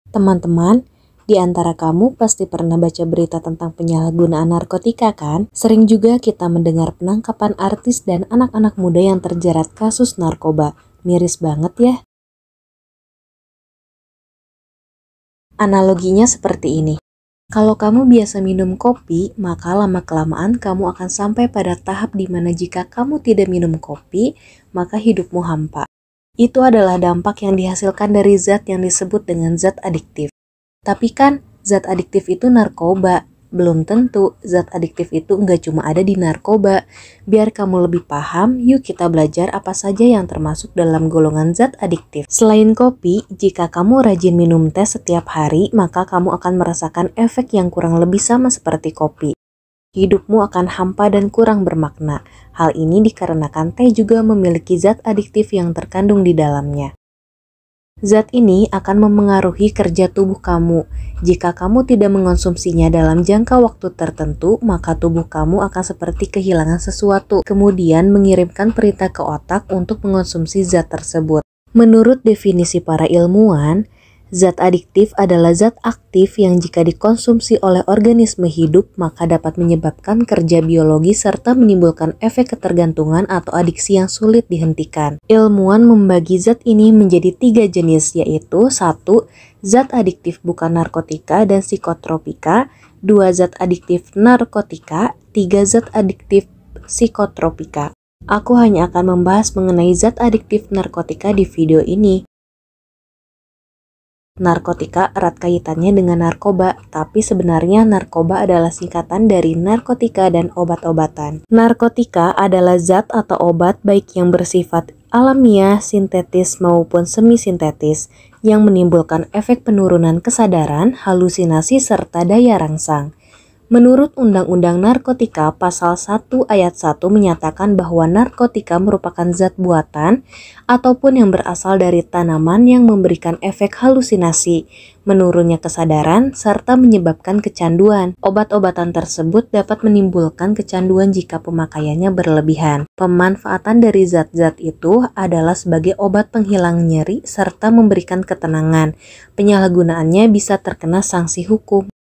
Teman-teman, di antara kamu pasti pernah baca berita tentang penyalahgunaan narkotika kan? Sering juga kita mendengar penangkapan artis dan anak-anak muda yang terjerat kasus narkoba. Miris banget ya. Analoginya seperti ini. Kalau kamu biasa minum kopi, maka lama-kelamaan kamu akan sampai pada tahap di mana jika kamu tidak minum kopi, maka hidupmu hampa. Itu adalah dampak yang dihasilkan dari zat yang disebut dengan zat adiktif. Tapi kan, zat adiktif itu narkoba. Belum tentu, zat adiktif itu nggak cuma ada di narkoba. Biar kamu lebih paham, yuk kita belajar apa saja yang termasuk dalam golongan zat adiktif. Selain kopi, jika kamu rajin minum teh setiap hari, maka kamu akan merasakan efek yang kurang lebih sama seperti kopi. Hidupmu akan hampa dan kurang bermakna. Hal ini dikarenakan teh juga memiliki zat adiktif yang terkandung di dalamnya. Zat ini akan memengaruhi kerja tubuh kamu. Jika kamu tidak mengonsumsinya dalam jangka waktu tertentu, maka tubuh kamu akan seperti kehilangan sesuatu, kemudian mengirimkan perintah ke otak untuk mengonsumsi zat tersebut. Menurut definisi para ilmuwan, zat adiktif adalah zat aktif yang jika dikonsumsi oleh organisme hidup maka dapat menyebabkan kerja biologi serta menimbulkan efek ketergantungan atau adiksi yang sulit dihentikan. Ilmuwan membagi zat ini menjadi 3 jenis, yaitu 1. Zat adiktif bukan narkotika dan psikotropika, 2. Zat adiktif narkotika, 3. Zat adiktif psikotropika. Aku hanya akan membahas mengenai zat adiktif narkotika di video ini. Narkotika erat kaitannya dengan narkoba, tapi sebenarnya narkoba adalah singkatan dari narkotika dan obat-obatan. Narkotika adalah zat atau obat baik yang bersifat alamiah, sintetis maupun semi-sintetis yang menimbulkan efek penurunan kesadaran, halusinasi, serta daya rangsang. Menurut Undang-Undang Narkotika Pasal 1 Ayat 1 menyatakan bahwa narkotika merupakan zat buatan ataupun yang berasal dari tanaman yang memberikan efek halusinasi, menurunnya kesadaran, serta menyebabkan kecanduan. Obat-obatan tersebut dapat menimbulkan kecanduan jika pemakaiannya berlebihan. Pemanfaatan dari zat-zat itu adalah sebagai obat penghilang nyeri serta memberikan ketenangan. Penyalahgunaannya bisa terkena sanksi hukum.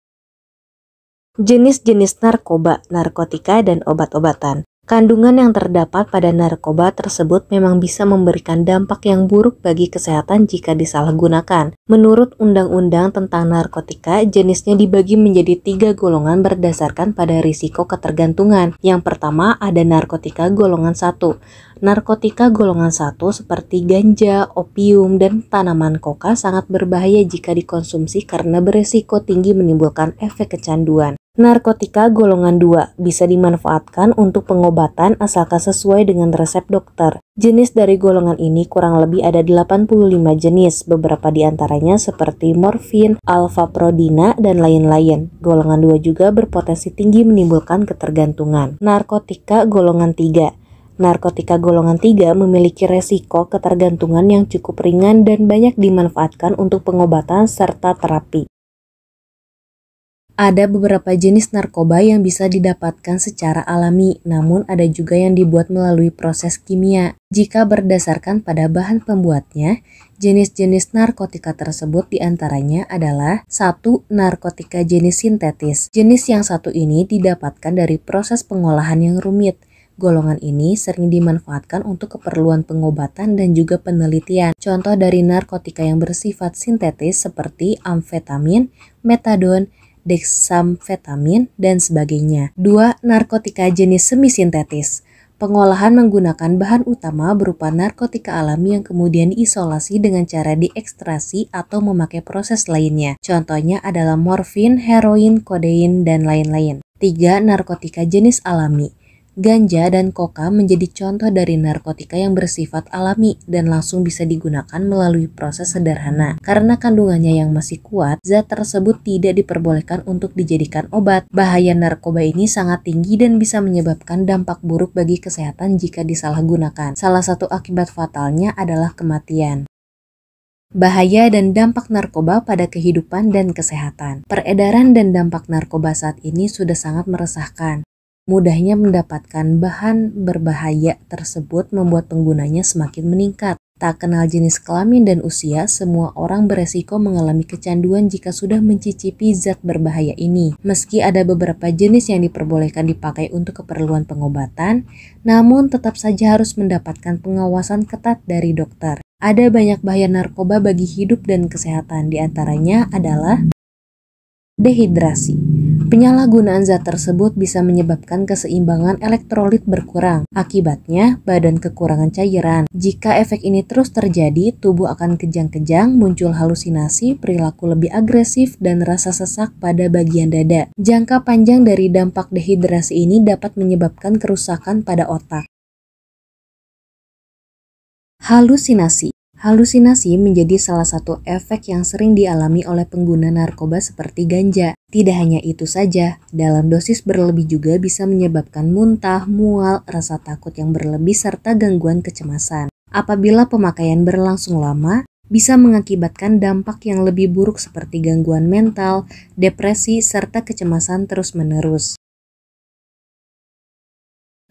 Jenis-jenis narkoba, narkotika, dan obat-obatan. Kandungan yang terdapat pada narkoba tersebut memang bisa memberikan dampak yang buruk bagi kesehatan jika disalahgunakan. Menurut Undang-Undang tentang Narkotika, jenisnya dibagi menjadi 3 golongan berdasarkan pada risiko ketergantungan. Yang pertama ada narkotika golongan 1. Narkotika golongan 1 seperti ganja, opium, dan tanaman koka sangat berbahaya jika dikonsumsi karena beresiko tinggi menimbulkan efek kecanduan. Narkotika golongan 2 bisa dimanfaatkan untuk pengobatan asalkan sesuai dengan resep dokter. Jenis dari golongan ini kurang lebih ada 85 jenis, beberapa diantaranya seperti morfin, alfaprodina, dan lain-lain. Golongan 2 juga berpotensi tinggi menimbulkan ketergantungan. Narkotika golongan 3. Narkotika golongan 3 memiliki resiko ketergantungan yang cukup ringan dan banyak dimanfaatkan untuk pengobatan serta terapi. Ada beberapa jenis narkoba yang bisa didapatkan secara alami, namun ada juga yang dibuat melalui proses kimia. Jika berdasarkan pada bahan pembuatnya, jenis-jenis narkotika tersebut diantaranya adalah 1. Narkotika jenis sintetis. Jenis yang satu ini didapatkan dari proses pengolahan yang rumit. Golongan ini sering dimanfaatkan untuk keperluan pengobatan dan juga penelitian. Contoh dari narkotika yang bersifat sintetis seperti amfetamin, metadon, dexamfetamin, dan sebagainya. 2. Narkotika jenis semi-sintetis. Pengolahan menggunakan bahan utama berupa narkotika alami yang kemudian diisolasi dengan cara diekstrasi atau memakai proses lainnya. Contohnya adalah morfin, heroin, kodein, dan lain-lain. 3. Narkotika jenis alami. Ganja dan koka menjadi contoh dari narkotika yang bersifat alami dan langsung bisa digunakan melalui proses sederhana. Karena kandungannya yang masih kuat, zat tersebut tidak diperbolehkan untuk dijadikan obat. Bahaya narkoba ini sangat tinggi dan bisa menyebabkan dampak buruk bagi kesehatan jika disalahgunakan. Salah satu akibat fatalnya adalah kematian. Bahaya dan dampak narkoba pada kehidupan dan kesehatan. Peredaran dan dampak narkoba saat ini sudah sangat meresahkan. Mudahnya mendapatkan bahan berbahaya tersebut membuat penggunanya semakin meningkat. Tak kenal jenis kelamin dan usia, semua orang beresiko mengalami kecanduan jika sudah mencicipi zat berbahaya ini. Meski ada beberapa jenis yang diperbolehkan dipakai untuk keperluan pengobatan, namun tetap saja harus mendapatkan pengawasan ketat dari dokter. Ada banyak bahaya narkoba bagi hidup dan kesehatan, diantaranya adalah dehidrasi. Penyalahgunaan zat tersebut bisa menyebabkan keseimbangan elektrolit berkurang. Akibatnya, badan kekurangan cairan. Jika efek ini terus terjadi, tubuh akan kejang-kejang, muncul halusinasi, perilaku lebih agresif, dan rasa sesak pada bagian dada. Jangka panjang dari dampak dehidrasi ini dapat menyebabkan kerusakan pada otak. Halusinasi. Halusinasi menjadi salah satu efek yang sering dialami oleh pengguna narkoba seperti ganja. Tidak hanya itu saja, dalam dosis berlebih juga bisa menyebabkan muntah, mual, rasa takut yang berlebih, serta gangguan kecemasan. Apabila pemakaian berlangsung lama, bisa mengakibatkan dampak yang lebih buruk seperti gangguan mental, depresi, serta kecemasan terus-menerus.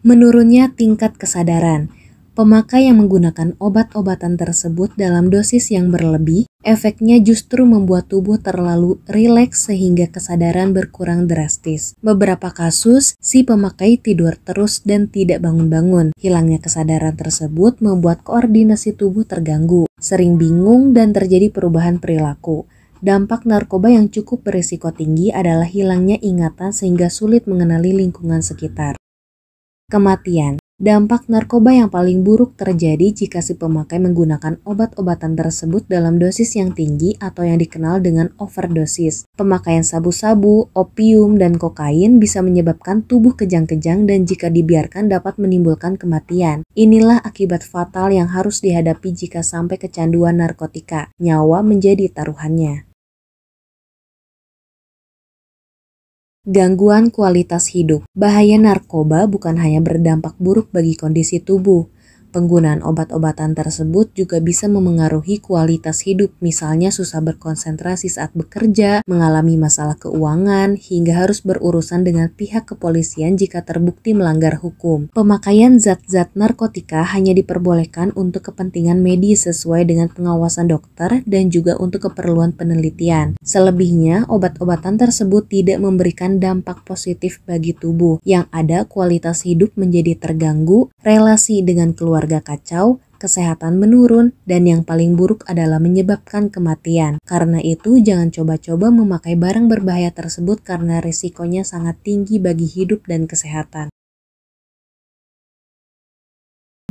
Menurunnya tingkat kesadaran. Pemakai yang menggunakan obat-obatan tersebut dalam dosis yang berlebih, efeknya justru membuat tubuh terlalu rileks sehingga kesadaran berkurang drastis. Beberapa kasus, si pemakai tidur terus dan tidak bangun-bangun. Hilangnya kesadaran tersebut membuat koordinasi tubuh terganggu, sering bingung dan terjadi perubahan perilaku. Dampak narkoba yang cukup berisiko tinggi adalah hilangnya ingatan sehingga sulit mengenali lingkungan sekitar. Kematian. Dampak narkoba yang paling buruk terjadi jika si pemakai menggunakan obat-obatan tersebut dalam dosis yang tinggi atau yang dikenal dengan overdosis. Pemakaian sabu-sabu, opium, dan kokain bisa menyebabkan tubuh kejang-kejang dan jika dibiarkan dapat menimbulkan kematian. Inilah akibat fatal yang harus dihadapi jika sampai kecanduan narkotika. Nyawa menjadi taruhannya. Gangguan kualitas hidup. Bahaya narkoba bukan hanya berdampak buruk bagi kondisi tubuh. Penggunaan obat-obatan tersebut juga bisa memengaruhi kualitas hidup, misalnya susah berkonsentrasi saat bekerja, mengalami masalah keuangan, hingga harus berurusan dengan pihak kepolisian jika terbukti melanggar hukum. Pemakaian zat-zat narkotika hanya diperbolehkan untuk kepentingan medis sesuai dengan pengawasan dokter dan juga untuk keperluan penelitian. Selebihnya, obat-obatan tersebut tidak memberikan dampak positif bagi tubuh. Yang ada, kualitas hidup menjadi terganggu, relasi dengan keluarga kacau, kesehatan menurun, dan yang paling buruk adalah menyebabkan kematian. Karena itu, jangan coba-coba memakai barang berbahaya tersebut karena risikonya sangat tinggi bagi hidup dan kesehatan.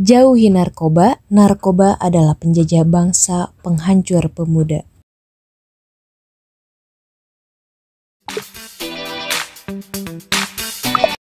Jauhi narkoba. Narkoba adalah penjajah bangsa, penghancur pemuda.